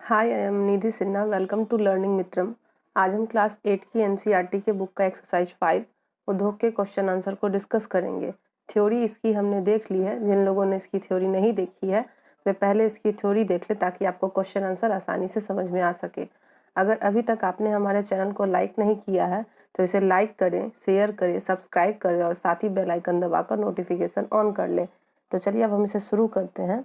Hi, I am Nidhi Sinha. Welcome to learning Mitram. आज हम class 8 की एनसीईआरटी के बुक का एक्सरसाइज 5 उद्योग के क्वेश्चन आंसर को डिस्कस करेंगे। थ्योरी इसकी हमने देख ली है। जिन लोगों ने इसकी थ्योरी नहीं देखी है वे पहले इसकी थ्योरी देख ले ताकि आपको क्वेश्चन आंसर आसानी से समझ में आ सके। अगर अभी तक आपने हमारे चैनल को लाइक नहीं किया है तो इसे लाइक करें, शेयर करें, सब्सक्राइब करें और साथ ही बेल आइकन दबाकर नोटिफिकेशन ऑन कर लें। तो चलिए अब हम इसे शुरू करते हैं।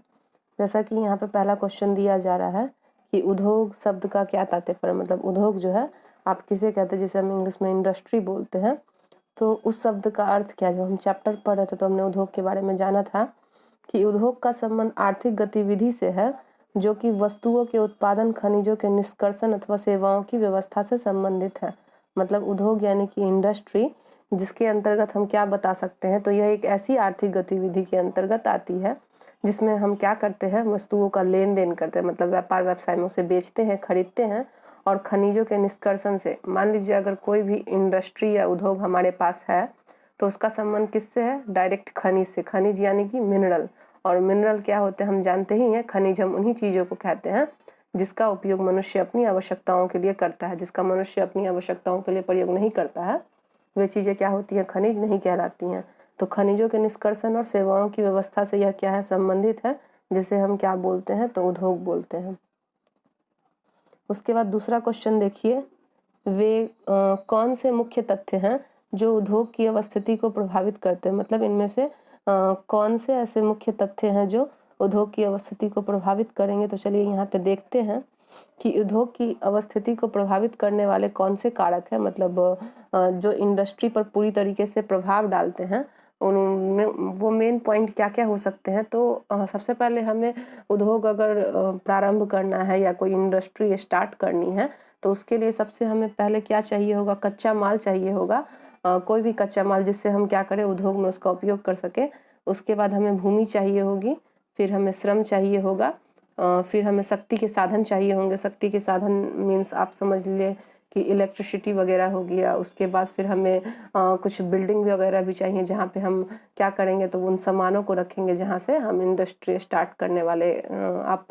जैसा कि यहाँ पे पहला क्वेश्चन दिया जा रहा है कि उद्योग शब्द का क्या तात्पर्य, मतलब उद्योग जो है आप किसे कहते हैं, जिसे हम इंग्लिश में इंडस्ट्री बोलते हैं। तो उस शब्द का अर्थ क्या है? जब हम चैप्टर पढ़ रहे थे तो हमने उद्योग के बारे में जाना था कि उद्योग का संबंध आर्थिक गतिविधि से है जो कि वस्तुओं के उत्पादन, खनिजों के निष्कर्षण अथवा सेवाओं की व्यवस्था से संबंधित है। मतलब उद्योग यानी कि इंडस्ट्री, जिसके अंतर्गत हम क्या बता सकते हैं, तो यह एक ऐसी आर्थिक गतिविधि के अंतर्गत आती है जिसमें हम क्या करते हैं, वस्तुओं का लेन देन करते हैं, मतलब व्यापार व्यवसाय में उसे बेचते हैं, खरीदते हैं और खनिजों के निष्कर्षण से। मान लीजिए अगर कोई भी इंडस्ट्री या उद्योग हमारे पास है तो उसका संबंध किससे है? डायरेक्ट खनिज से। खनिज यानी कि मिनरल, और मिनरल क्या होते हैं हम जानते ही हैं। खनिज हम उन्हीं चीज़ों को कहते हैं जिसका उपयोग मनुष्य अपनी आवश्यकताओं के लिए करता है। जिसका मनुष्य अपनी आवश्यकताओं के लिए प्रयोग नहीं करता है वे चीज़ें क्या होती हैं? खनिज नहीं कहलाती हैं। तो खनिजों के निष्कर्षण और सेवाओं की व्यवस्था से यह क्या है? संबंधित है, जिसे हम क्या बोलते हैं? तो उद्योग बोलते हैं। उसके बाद दूसरा क्वेश्चन देखिए, वे कौन से मुख्य तथ्य हैं जो उद्योग की अवस्थिति को प्रभावित करते हैं? मतलब इनमें से कौन से ऐसे मुख्य तथ्य हैं जो उद्योग की अवस्थिति को प्रभावित करेंगे? तो चलिए यहाँ पे देखते हैं कि उद्योग की अवस्थिति को प्रभावित करने वाले कौन से कारक हैं, मतलब जो इंडस्ट्री पर पूरी तरीके से प्रभाव डालते हैं उनमें वो मेन पॉइंट क्या क्या हो सकते हैं। तो सबसे पहले हमें उद्योग अगर प्रारंभ करना है या कोई इंडस्ट्री स्टार्ट करनी है तो उसके लिए सबसे हमें पहले क्या चाहिए होगा? कच्चा माल चाहिए होगा। कोई भी कच्चा माल जिससे हम क्या करें, उद्योग में उसका उपयोग कर सके। उसके बाद हमें भूमि चाहिए होगी, फिर हमें श्रम चाहिए होगा, फिर हमें शक्ति के साधन चाहिए होंगे। शक्ति के साधन मीन्स आप समझ लीजिए कि इलेक्ट्रिसिटी वगैरह हो गया। उसके बाद फिर हमें कुछ बिल्डिंग वगैरह भी चाहिए जहाँ पे हम क्या करेंगे, तो उन सामानों को रखेंगे जहाँ से हम इंडस्ट्री स्टार्ट करने वाले। आप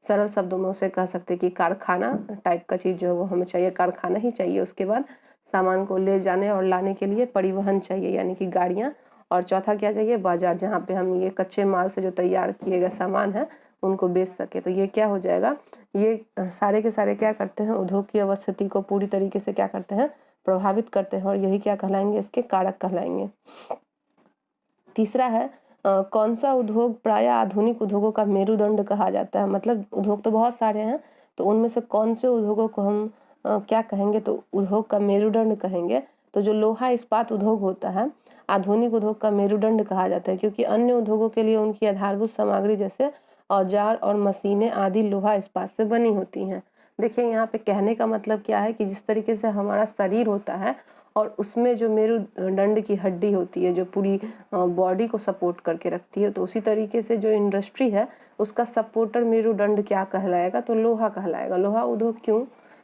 सरल शब्दों में उसे कह सकते हैं कि कारखाना टाइप का चीज़ जो है वो हमें चाहिए, कारखाना ही चाहिए। उसके बाद सामान को ले जाने और लाने के लिए परिवहन चाहिए यानी कि गाड़ियाँ। और चौथा क्या चाहिए? बाजार, जहाँ पे हम ये कच्चे माल से जो तैयार किए गए सामान है उनको बेच सके। तो ये क्या हो जाएगा? ये सारे के सारे क्या करते हैं? उद्योग की अवस्थिति को पूरी तरीके से क्या करते हैं? प्रभावित करते हैं, और यही क्या कहलाएंगे? इसके कारक कहलाएंगे। तीसरा है कौन सा उद्योग प्रायः आधुनिक उद्योगों का मेरुदंड कहा जाता है? मतलब उद्योग तो बहुत सारे हैं, तो उनमें से कौन से उद्योगों को हम क्या कहेंगे? तो उद्योग का मेरुदंड कहेंगे। तो जो लोहा इस्पात उद्योग होता है आधुनिक उद्योग का मेरुदंड कहा जाता है, क्योंकि अन्य उद्योगों के लिए उनकी आधारभूत सामग्री जैसे औजार और मशीनें आदि लोहा इस्पात से बनी होती हैं। देखिए यहाँ पे कहने का मतलब क्या है कि जिस तरीके से हमारा शरीर होता है और उसमें जो मेरुदंड की हड्डी होती है जो पूरी बॉडी को सपोर्ट करके रखती है, तो उसी तरीके से जो इंडस्ट्री है उसका सपोर्टर मेरुदंड क्या कहलाएगा? तो लोहा कहलाएगा। लोहा उद्योग क्यों?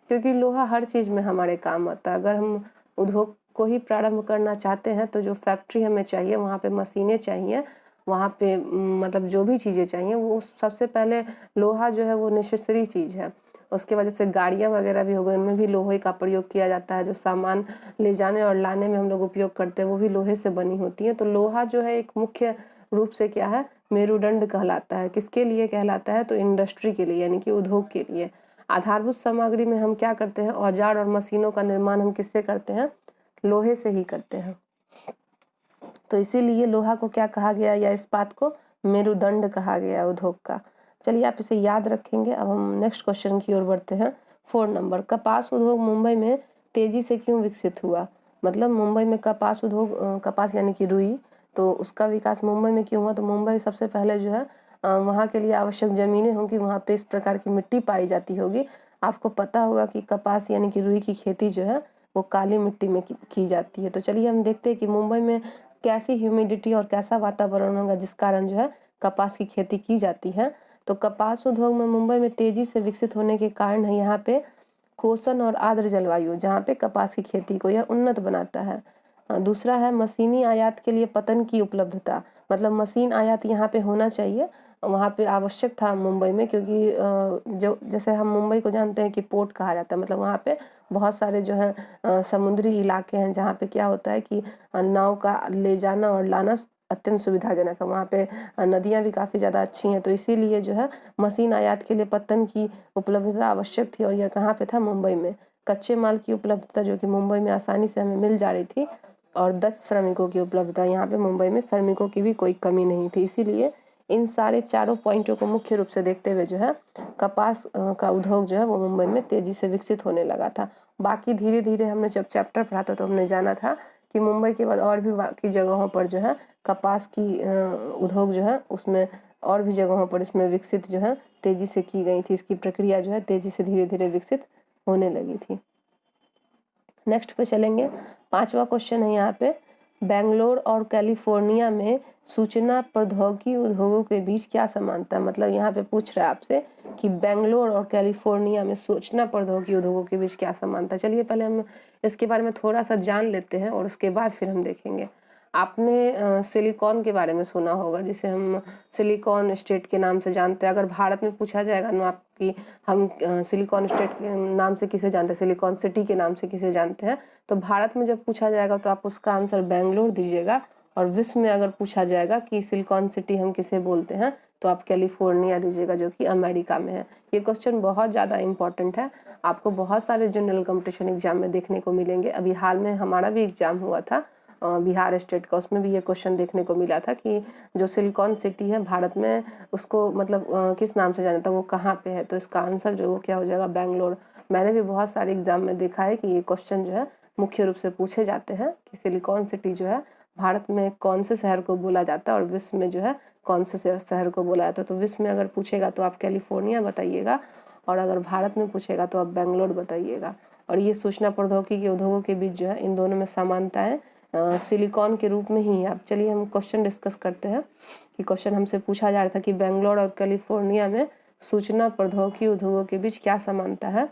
क्योंकि लोहा हर चीज़ में हमारे काम आता है। अगर हम उद्योग को ही प्रारंभ करना चाहते हैं तो जो फैक्ट्री हमें चाहिए, वहाँ पे मशीनें चाहिए, वहाँ पे मतलब जो भी चीज़ें चाहिए वो सबसे पहले लोहा जो है वो नेसेसरी चीज़ है। उसके वजह से गाड़ियाँ वगैरह भी हो गई, उनमें भी लोहे का प्रयोग किया जाता है। जो सामान ले जाने और लाने में हम लोग उपयोग करते हैं वो भी लोहे से बनी होती है। तो लोहा जो है एक मुख्य रूप से क्या है? मेरुदंड कहलाता है। किसके लिए कहलाता है? तो इंडस्ट्री के लिए यानी कि उद्योग के लिए। आधारभूत सामग्री में हम क्या करते हैं? औजार और मशीनों का निर्माण हम किससे करते हैं? लोहे से ही करते हैं। तो इसीलिए लोहा को क्या कहा गया, या इस्पात को मेरुदंड कहा गया उद्योग का। चलिए आप इसे याद रखेंगे। अब हम नेक्स्ट क्वेश्चन की ओर बढ़ते हैं। 4 नंबर, कपास उद्योग मुंबई में तेजी से क्यों विकसित हुआ? मतलब मुंबई में कपास उद्योग, कपास यानी कि रुई, तो उसका विकास मुंबई में क्यों हुआ? तो मुंबई सबसे पहले जो है वहाँ के लिए आवश्यक ज़मीनें होंगी, वहाँ पे इस प्रकार की मिट्टी पाई जाती होगी। आपको पता होगा कि कपास यानी कि रुई की खेती जो है वो काली मिट्टी में की जाती है। तो चलिए हम देखते हैं कि मुंबई में कैसी ह्यूमिडिटी और कैसा वातावरण होगा जिस कारण जो है कपास की खेती की जाती है। तो कपास उद्योग में मुंबई में तेजी से विकसित होने के कारण है यहाँ पे कोसन और आर्द्र जलवायु, जहाँ पे कपास की खेती को यह उन्नत बनाता है। दूसरा है मशीनी आयात के लिए पतन की उपलब्धता, मतलब मशीन आयात यहाँ पे होना चाहिए वहाँ पे आवश्यक था मुंबई में, क्योंकि जो जैसे हम मुंबई को जानते हैं कि पोर्ट कहा जाता है, मतलब वहाँ पे बहुत सारे जो है समुद्री इलाके हैं जहाँ पे क्या होता है कि नाव का ले जाना और लाना अत्यंत सुविधाजनक है। वहाँ पे नदियाँ भी काफ़ी ज़्यादा अच्छी हैं, तो इसीलिए जो है मशीन आयात के लिए पत्तन की उपलब्धता आवश्यक थी। और यह कहाँ पे था? मुंबई में। कच्चे माल की उपलब्धता जो कि मुंबई में आसानी से हमें मिल जा रही थी, और दक्ष श्रमिकों की उपलब्धता, यहाँ पे मुंबई में श्रमिकों की भी कोई कमी नहीं थी। इसीलिए इन सारे चारों पॉइंटों को मुख्य रूप से देखते हुए जो है कपास का उद्योग जो है वो मुंबई में तेजी से विकसित होने लगा था। बाकी धीरे धीरे हमने जब चैप्टर पढ़ा था तो हमने जाना था कि मुंबई के बाद और भी बाकी जगहों पर जो है कपास की उद्योग जो है उसमें और भी जगहों पर इसमें विकसित जो है तेजी से की गई थी। इसकी प्रक्रिया जो है तेजी से धीरे धीरे विकसित होने लगी थी। नेक्स्ट पे चलेंगे। 5वां क्वेश्चन है यहाँ पे, बेंगलोर और कैलिफोर्निया में सूचना प्रौद्योगिकी उद्योगों के बीच क्या समानता है? मतलब यहाँ पे पूछ रहा है आपसे कि बेंगलोर और कैलिफोर्निया में सूचना प्रौद्योगिकी उद्योगों के बीच क्या समानता है। चलिए पहले हम इसके बारे में थोड़ा सा जान लेते हैं और उसके बाद फिर हम देखेंगे। आपने सिलिकॉन के बारे में सुना होगा, जिसे हम सिलिकॉन स्टेट के नाम से जानते हैं। अगर भारत में पूछा जाएगा ना आपकी, हम सिलिकॉन स्टेट के नाम से किसे जानते हैं, सिलिकॉन सिटी के नाम से किसे जानते हैं, तो भारत में जब पूछा जाएगा तो आप उसका आंसर बेंगलोर दीजिएगा। और विश्व में अगर पूछा जाएगा कि सिलिकॉन सिटी हम किसे बोलते हैं, तो आप कैलिफोर्निया दीजिएगा, जो कि अमेरिका में है। ये क्वेश्चन बहुत ज़्यादा इंपॉर्टेंट है, आपको बहुत सारे जनरल कंपटीशन एग्जाम में देखने को मिलेंगे। अभी हाल में हमारा भी एग्जाम हुआ था बिहार स्टेट का, उसमें भी ये क्वेश्चन देखने को मिला था कि जो सिलिकॉन सिटी है भारत में, उसको मतलब किस नाम से जाना था, वो कहाँ पे है। तो इसका आंसर जो वो क्या हो जाएगा? बेंगलोर। मैंने भी बहुत सारे एग्जाम में देखा है कि ये क्वेश्चन जो है मुख्य रूप से पूछे जाते हैं कि सिलिकॉन सिटी जो है भारत में कौन से शहर को बोला जाता है और विश्व में जो है कौन से शहर को बोला जाता है। तो विश्व में अगर पूछेगा तो आप कैलिफोर्निया बताइएगा, और अगर भारत में पूछेगा तो आप बेंगलोर बताइएगा। और ये सूचना प्रौद्योगिकी के उद्योगों के बीच जो है इन दोनों में समानताएं सिलिकॉन के रूप में ही है। अब चलिए हम क्वेश्चन डिस्कस करते हैं कि क्वेश्चन हमसे पूछा जा रहा था कि बेंगलोर और कैलिफोर्निया में सूचना प्रौद्योगिकी उद्योगों के बीच क्या समानता है।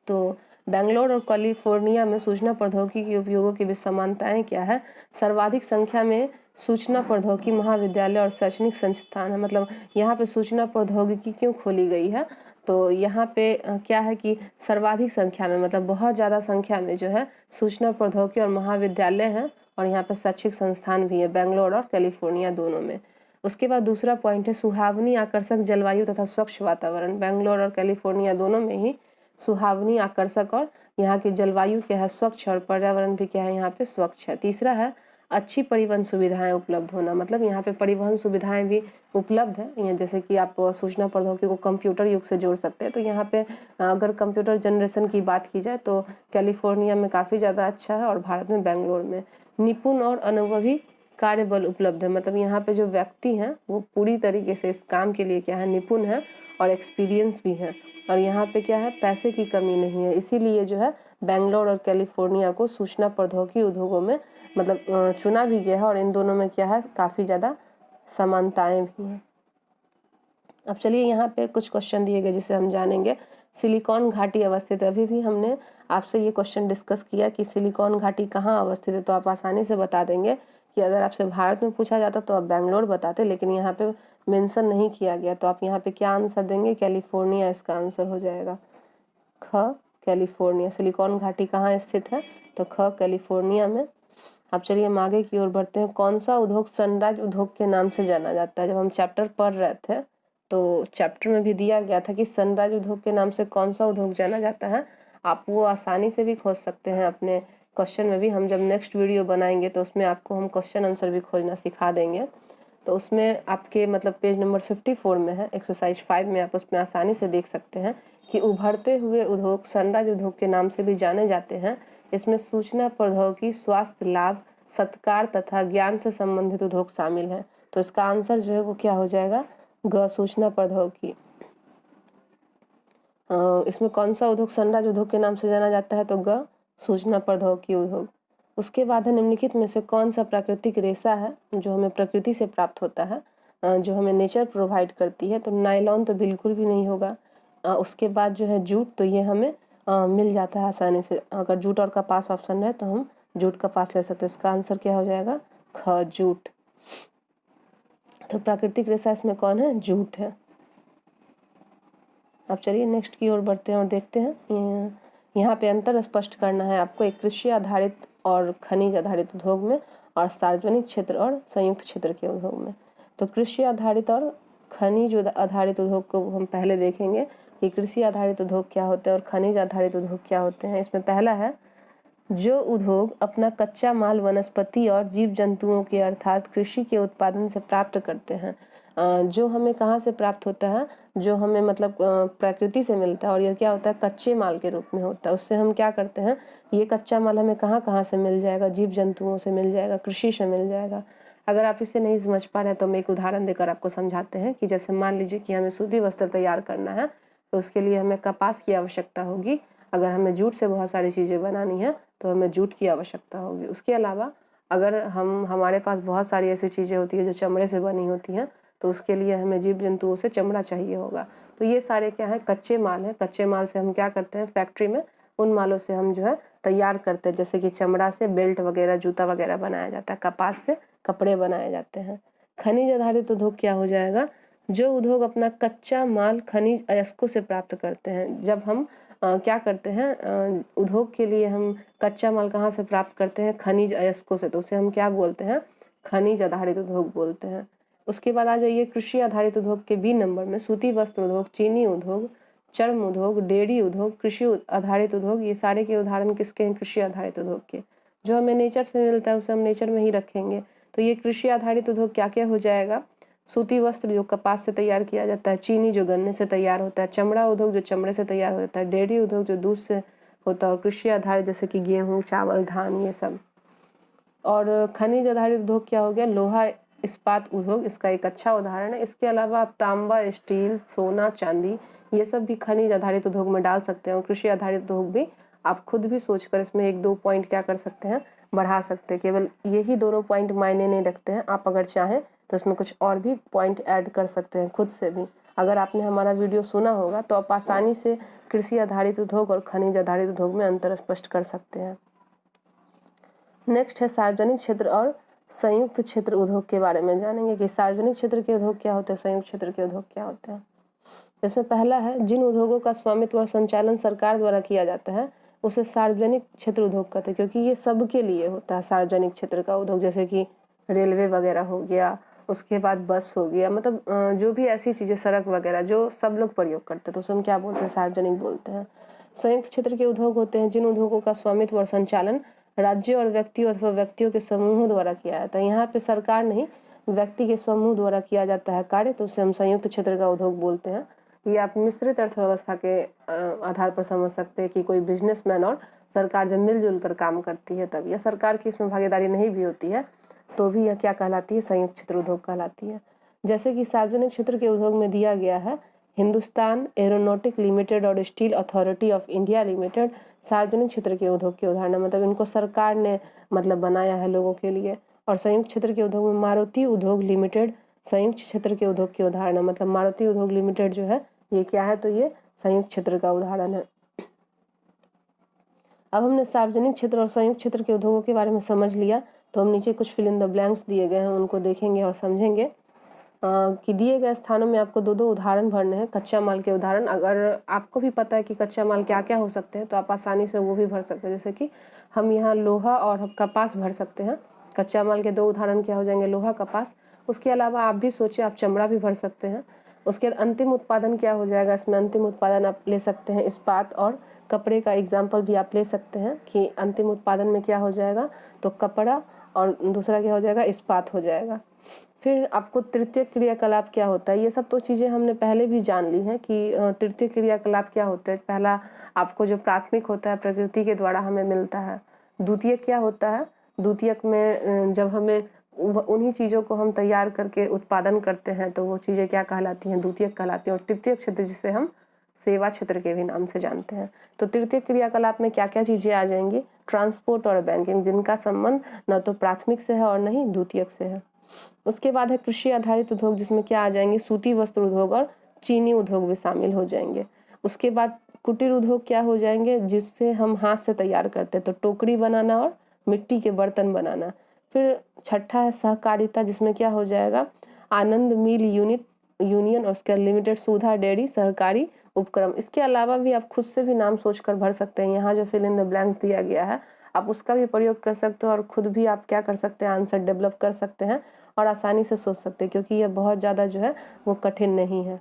तो बेंगलोर और कैलिफोर्निया में सूचना प्रौद्योगिकी के उपयोगों की बीच समानताएं क्या है? सर्वाधिक संख्या में सूचना प्रौद्योगिकी महाविद्यालय और शैक्षणिक संस्थान है। मतलब यहाँ पे सूचना प्रौद्योगिकी क्यों खोली गई है? तो यहाँ पे क्या है कि सर्वाधिक संख्या में, मतलब बहुत ज़्यादा संख्या में जो है सूचना प्रौद्योगिकी और महाविद्यालय हैं, और यहाँ पे शैक्षिक संस्थान भी है बेंगलोर और कैलिफोर्निया दोनों में। उसके बाद दूसरा पॉइंट है सुहावनी आकर्षक जलवायु तथा स्वच्छ वातावरण। बेंगलोर और कैलिफोर्निया दोनों में ही सुहावनी आकर्षक और यहाँ की जलवायु क्या है? स्वच्छ, और पर्यावरण भी क्या है? यहाँ पे स्वच्छ है। तीसरा है अच्छी परिवहन सुविधाएं उपलब्ध होना। मतलब यहाँ पे परिवहन सुविधाएं भी उपलब्ध है, जैसे कि आप सूचना प्रौद्योगिकी को कंप्यूटर युग से जोड़ सकते हैं। तो यहाँ पे अगर कंप्यूटर जनरेशन की बात की जाए तो कैलिफोर्निया में काफ़ी ज़्यादा अच्छा है, और भारत में बेंगलोर में। निपुण और अनुभवी कार्यबल उपलब्ध है। मतलब यहाँ पे जो व्यक्ति हैं वो पूरी तरीके से इस काम के लिए क्या है? निपुण है, और एक्सपीरियंस भी है। और यहाँ पे क्या है? पैसे की कमी नहीं है। इसीलिए जो है बेंगलोर और कैलिफोर्निया को सूचना प्रौद्योगिकी उद्योगों में मतलब चुना भी गया है, और इन दोनों में क्या है? काफ़ी ज़्यादा समानताएं भी हैं। अब चलिए यहाँ पे कुछ क्वेश्चन दिए गए जिसे हम जानेंगे। सिलिकॉन घाटी अवस्थित है। अभी भी हमने आपसे ये क्वेश्चन डिस्कस किया कि सिलिकॉन घाटी कहाँ अवस्थित है, तो आप आसानी से बता देंगे कि अगर आपसे भारत में पूछा जाता तो आप बेंगलोर बताते, लेकिन यहाँ पे मेंशन नहीं किया गया, तो आप यहाँ पे क्या आंसर देंगे? कैलिफोर्निया इसका आंसर हो जाएगा। ख कैलिफोर्निया। सिलिकॉन घाटी कहाँ स्थित है? तो ख कैलिफोर्निया में। अब चलिए हम आगे की ओर बढ़ते हैं। कौन सा उद्योग सनराइज उद्योग के नाम से जाना जाता है? जब हम चैप्टर पढ़ रहे थे तो चैप्टर में भी दिया गया था कि सनराइज उद्योग के नाम से कौन सा उद्योग जाना जाता है। आप वो आसानी से भी खोज सकते हैं अपने क्वेश्चन में भी। हम जब नेक्स्ट वीडियो बनाएंगे तो उसमें आपको हम क्वेश्चन आंसर भी खोजना सिखा देंगे। तो उसमें आपके मतलब पेज नंबर 54 में है, एक्सरसाइज 5 में आप उसमें आसानी से देख सकते हैं कि उभरते हुए उद्योग सनराइज उद्योग के नाम से भी जाने जाते हैं। इसमें सूचना प्रौद्योगिकी, स्वास्थ्य लाभ, सत्कार तथा ज्ञान से संबंधित उद्योग शामिल हैं। तो इसका आंसर जो है वो क्या हो जाएगा? ग सूचना प्रौद्योगिकी। इसमें कौन सा उद्योग सनराइज उद्योग के नाम से जाना जाता है? तो ग सूचना प्रौद्योगिकी उद्योग। उसके बाद है निम्नलिखित में से कौन सा प्राकृतिक रेशा है जो हमें प्रकृति से प्राप्त होता है, जो हमें नेचर प्रोवाइड करती है? तो नायलॉन तो बिल्कुल भी नहीं होगा। उसके बाद जो है जूट, तो ये हमें मिल जाता है आसानी से। अगर जूट और कपास ऑप्शन है तो हम जूट कपास ले सकते हैं। इसका आंसर क्या हो जाएगा? ख जूट। तो प्राकृतिक रेशा इसमें कौन है? जूट है। अब चलिए नेक्स्ट की ओर बढ़ते हैं और देखते हैं। यहाँ पे अंतर स्पष्ट करना है आपको एक कृषि आधारित और खनिज आधारित उद्योग में और सार्वजनिक क्षेत्र और संयुक्त क्षेत्र के उद्योग में। तो कृषि आधारित और खनिज आधारित उद्योग को हम पहले देखेंगे कि कृषि आधारित उद्योग क्या होते हैं और खनिज आधारित उद्योग क्या होते हैं। इसमें पहला है जो उद्योग अपना कच्चा माल वनस्पति और जीव जंतुओं के अर्थात कृषि के उत्पादन से प्राप्त करते हैं। जो हमें कहाँ से प्राप्त होता है? जो हमें मतलब प्रकृति से मिलता है और यह क्या होता है? कच्चे माल के रूप में होता है। उससे हम क्या करते हैं? ये कच्चा माल हमें कहाँ कहाँ से मिल जाएगा? जीव जंतुओं से मिल जाएगा, कृषि से मिल जाएगा। अगर आप इसे नहीं समझ पा रहे हैं तो हम एक उदाहरण देकर आपको समझाते हैं कि जैसे मान लीजिए कि हमें सूती वस्त्र तैयार करना है तो उसके लिए हमें कपास की आवश्यकता होगी। अगर हमें जूट से बहुत सारी चीज़ें बनानी है तो हमें जूट की आवश्यकता होगी। उसके अलावा अगर हमारे पास बहुत सारी ऐसी चीज़ें होती है जो चमड़े से बनी होती हैं तो उसके लिए हमें जीव जंतुओं से चमड़ा चाहिए होगा। तो ये सारे क्या है? कच्चे माल है। कच्चे माल से हम क्या करते हैं? फैक्ट्री में उन मालों से हम जो है तैयार करते हैं। जैसे कि चमड़ा से बेल्ट वगैरह, जूता वगैरह बनाया जाता है। कपास से कपड़े बनाए जाते हैं। खनिज आधारित उद्योग क्या हो जाएगा? जो उद्योग अपना कच्चा माल खनिज अयस्कों से प्राप्त करते हैं। जब हम क्या करते हैं? उद्योग के लिए हम कच्चा माल कहाँ से प्राप्त करते हैं? खनिज अयस्कों से। तो उसे हम क्या बोलते हैं? खनिज आधारित उद्योग बोलते हैं। उसके बाद आ जाइए कृषि आधारित उद्योग के बी नंबर में सूती वस्त्र उद्योग, चीनी उद्योग, चर्म उद्योग, डेयरी उद्योग, कृषि आधारित उद्योग। ये सारे के उदाहरण किसके हैं? कृषि आधारित उद्योग के। जो हमें नेचर से मिलता है उसे हम नेचर में ही रखेंगे। तो ये कृषि आधारित उद्योग क्या क्या हो जाएगा? सूती वस्त्र जो कपास से तैयार किया जाता है, चीनी जो गन्ने से तैयार होता है, चमड़ा उद्योग जो चमड़े से तैयार हो जाता है, डेयरी उद्योग जो दूध से होता है और कृषि आधारित जैसे कि गेहूँ, चावल, धान ये सब। और खनिज आधारित उद्योग क्या हो गया? लोहा इस्पात उद्योग इसका एक अच्छा उदाहरण है। इसके अलावा आप तांबा, स्टील, सोना, चांदी ये सब भी खनिज आधारित उद्योग में डाल सकते हैं। और कृषि आधारित उद्योग भी आप खुद भी सोचकर इसमें एक दो पॉइंट क्या कर सकते हैं? बढ़ा सकते हैं। केवल यही दोनों पॉइंट मायने नहीं रखते हैं। आप अगर चाहें तो इसमें कुछ और भी पॉइंट ऐड कर सकते हैं खुद से भी। अगर आपने हमारा वीडियो सुना होगा तो आप आसानी से कृषि आधारित उद्योग और खनिज आधारित उद्योग में अंतर स्पष्ट कर सकते हैं। नेक्स्ट है सार्वजनिक क्षेत्र और संयुक्त क्षेत्र उद्योग के बारे में जानेंगे कि सार्वजनिक क्षेत्र के उद्योग क्या होते हैं, संयुक्त क्षेत्र के उद्योग क्या होते हैं। इसमें पहला है जिन उद्योगों का स्वामित्व और संचालन सरकार द्वारा किया जाता है उसे सार्वजनिक क्षेत्र उद्योग कहते हैं, क्योंकि ये सबके लिए होता है। सार्वजनिक क्षेत्र का उद्योग जैसे कि रेलवे वगैरह हो गया, उसके बाद बस हो गया, मतलब जो भी ऐसी चीज़ें, सड़क वगैरह जो सब लोग प्रयोग करते हैं तो उसे हम क्या बोलते हैं? सार्वजनिक बोलते हैं। संयुक्त क्षेत्र के उद्योग होते हैं जिन उद्योगों का स्वामित्व और संचालन राज्य और व्यक्तियों अथवा व्यक्तियों के समूहों द्वारा किया जाता है। यहाँ पे सरकार नहीं, व्यक्ति के समूह द्वारा किया जाता है कार्य, तो उसे हम संयुक्त क्षेत्र का उद्योग बोलते हैं। ये आप मिश्रित अर्थव्यवस्था के आधार पर समझ सकते हैं कि कोई बिजनेसमैन और सरकार जब मिलजुल कर काम करती है तब, या सरकार की इसमें भागीदारी नहीं भी होती है तो भी यह क्या कहलाती है? संयुक्त क्षेत्र उद्योग कहलाती है। जैसे कि सार्वजनिक क्षेत्र के उद्योग में दिया गया है हिंदुस्तान एरोनॉटिक लिमिटेड और steel authority of India limited सार्वजनिक क्षेत्र के उद्योग के उदाहरण, मतलब इनको सरकार ने मतलब बनाया है लोगों के लिए। और संयुक्त क्षेत्र के उद्योग में मारुति उद्योग लिमिटेड संयुक्त क्षेत्र के उद्योग के उदाहरण है। मतलब मारुति उद्योग लिमिटेड जो है ये क्या है? तो ये संयुक्त क्षेत्र का उदाहरण है। अब हमने सार्वजनिक क्षेत्र और संयुक्त क्षेत्र के उद्योगों के बारे में समझ लिया, तो हम नीचे कुछ फिल इन द ब्लैंक्स दिए गए हैं उनको देखेंगे और समझेंगे कि दिए गए स्थानों में आपको दो दो उदाहरण भरने हैं कच्चा माल के उदाहरण। अगर आपको भी पता है कि कच्चा माल क्या क्या हो सकते हैं तो आप आसानी से वो भी भर सकते हैं। जैसे कि हम यहाँ लोहा और कपास भर सकते हैं। कच्चा माल के दो उदाहरण क्या हो जाएंगे? लोहा, कपास। उसके अलावा आप भी सोचिए, आप चमड़ा भी भर सकते हैं। उसके अंतिम उत्पादन क्या हो जाएगा? इसमें अंतिम उत्पादन आप ले सकते हैं इस्पात और कपड़े का एग्जाम्पल भी आप ले सकते हैं कि अंतिम उत्पादन में क्या हो जाएगा? तो कपड़ा, और दूसरा क्या हो जाएगा? इस्पात हो जाएगा। फिर आपको तृतीय क्रियाकलाप क्या होता है? ये सब तो चीज़ें हमने पहले भी जान ली हैं कि तृतीय क्रियाकलाप क्या होता है। पहला आपको जो प्राथमिक होता है प्रकृति के द्वारा हमें मिलता है। द्वितीयक क्या होता है? द्वितीयक में जब हमें उन्हीं चीज़ों को हम तैयार करके उत्पादन करते हैं तो वो चीज़ें क्या कहलाती हैं? द्वितीयक कहलाती हैं। और तृतीय क्षेत्र जिसे हम सेवा क्षेत्र के भी नाम से जानते हैं। तो तृतीय क्रियाकलाप में क्या क्या चीज़ें आ जाएंगी? ट्रांसपोर्ट और बैंकिंग, जिनका संबंध न तो प्राथमिक से है और न ही द्वितीयक से है। उसके बाद है कृषि आधारित उद्योग, जिसमें क्या आ जाएंगे? सूती वस्त्र उद्योग और चीनी उद्योग भी शामिल हो जाएंगे। उसके बाद कुटीर उद्योग क्या हो जाएंगे? जिससे हम हाथ से तैयार करते हैं, तो टोकरी बनाना और मिट्टी के बर्तन बनाना। फिर छठा है सहकारिता, जिसमें क्या हो जाएगा? आनंद मिल यूनियन और उसके लिमिटेड, सुधा डेयरी, सहकारी उपक्रम। इसके अलावा भी आप खुद से भी नाम सोचकर भर सकते हैं। यहाँ जो फिल इन द ब्लैंक्स दिया गया है आप उसका भी प्रयोग कर सकते हो और खुद भी आप क्या कर सकते हैं, आंसर डेवलप कर सकते हैं और आसानी से सोच सकते हैं, क्योंकि यह बहुत ज़्यादा जो है वो कठिन नहीं है।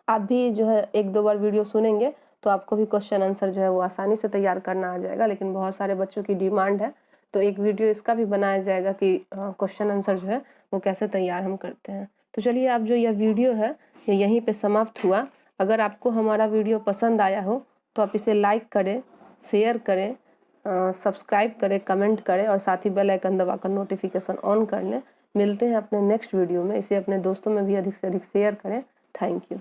आप भी जो है 1-2 बार वीडियो सुनेंगे तो आपको भी क्वेश्चन आंसर जो है वो आसानी से तैयार करना आ जाएगा। लेकिन बहुत सारे बच्चों की डिमांड है तो एक वीडियो इसका भी बनाया जाएगा कि क्वेश्चन आंसर जो है वो कैसे तैयार हम करते हैं। तो चलिए, आप जो यह वीडियो है ये यहीं पे समाप्त हुआ। अगर आपको हमारा वीडियो पसंद आया हो तो आप इसे लाइक करें, शेयर करें, सब्सक्राइब करें, कमेंट करें और साथ ही बेल आइकन दबाकर नोटिफिकेशन ऑन कर लें। मिलते हैं अपने नेक्स्ट वीडियो में। इसे अपने दोस्तों में भी अधिक से अधिक शेयर करें। Thank you.